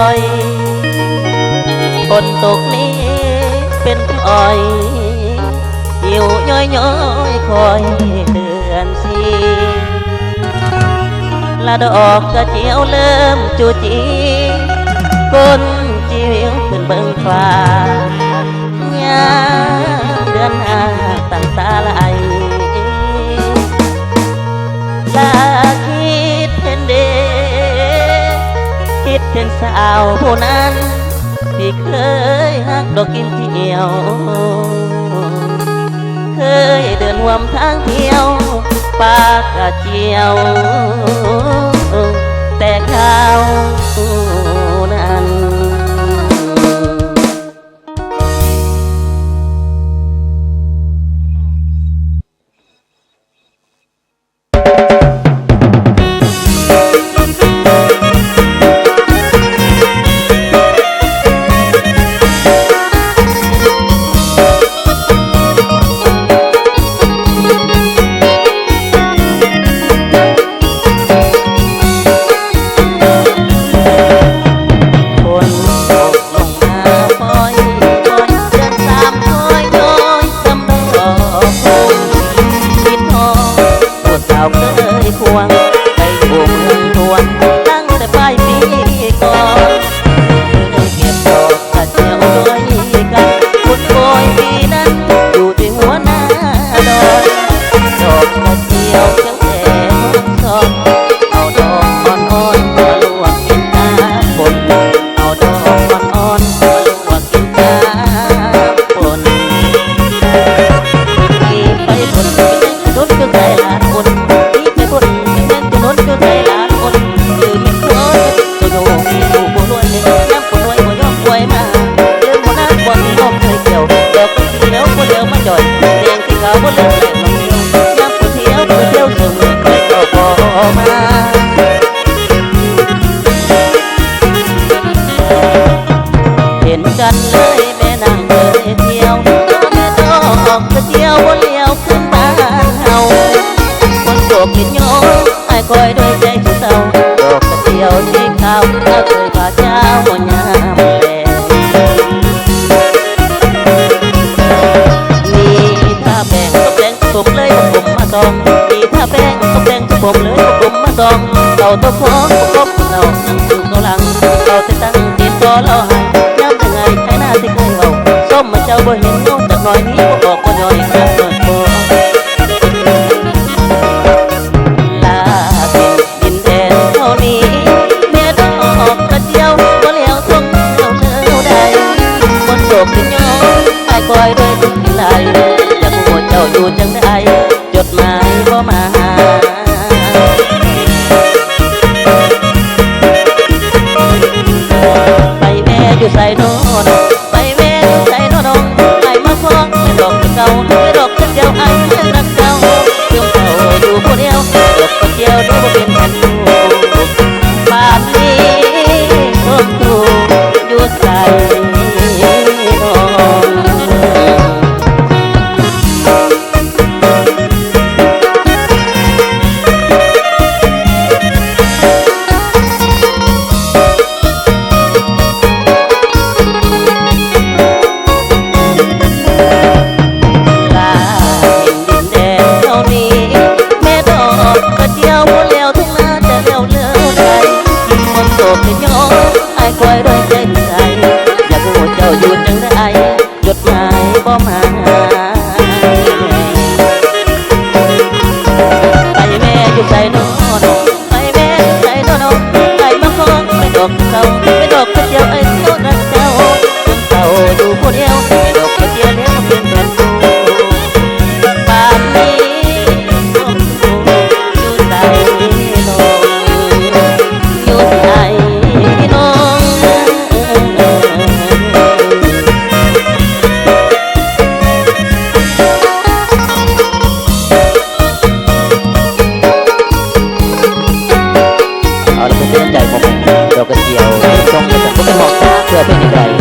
อยฝนตกนี้เป็นอ้อยหิวย้อยย้อยคอยเดือนสีละดอกกระเจียวเริ่มจูจีก้นจิ๋วขึ้นเบิ่งฟ้ายามเดือนห้าตั้งตาไหลลาคิดเห็นเดคิดเห็นสาวผู้นั้นที่เคยหักดอกกินเที่ยวเคยเดินห่วมทางเที่ยวปากกระเจียวแต่ข้าวนั้นเห็นกันเลยแม่นางเคยเที่ยวแม่ดอกกระเจียวบ่เลี้ยวขึ้นบ้านเฮาคนโศกกินโยไอ้คอยด้วยใจผู้เศร้าดอกกระเจียวสีขาวถ้าเคยพาเจ้าบ่ยามแลมีถ้าแบ่งตกแต่งผมเลยผมมาซองมีถ้าแบ่งตกแต่งผมเลยผมมาซองเราต้องขอคบเรานั่งสู่กำลังเราจะตั้งติดต่อเราให้ย้ำยังไงใช้หน้าที่เคยเอาส้มมาเจ้าบ่เห็นโน้ตจากน้อยนี้บ่บอกก็ย่อยนะเกิดบ่ลาดินแดนเท่านี้แม่ดอกกระเจียวบ่เลี้ยวทงเราใดคนโศกที่ย้อนไอ้คอยด้วยทุกทีไหลจะโหดเจ้าอยู่จังใดจดหมายบ่มาหาอยู่ใส่โน่นไปแม่อยู่ใส่โน่นไอ้มาฟ้องไม่ดอกเก่าไม่ดอกเจ้าไอ้ยังรักเจ้าเชื่อมเจ้าอยู่คนเดียวดอกเกี่ยวดูบ่เป็นแผ่นดูบ้านนี้ต้นตูอยู่ใส่โน่นคอยด้วยใจใจอยากรู้เจ้าอยู่จังใดจดหมายบ่มาไปแม่อยู่ใส่โน่นไปแม่ใส่โน่นไปมาฟ้องไปดอกเก่าไปดอกกระเจียวไอ้โน่นรักเจ้าจนเต่าอยู่คนเดียวไปดอกกระเจียวแล้วเป็นแฟนกูป่านนี้อยู่ใส่โน่อยู่ใส่ดอกกระเจียวส่งไปจากพวกเป็นหอกตาเพื่อเป็นยังไง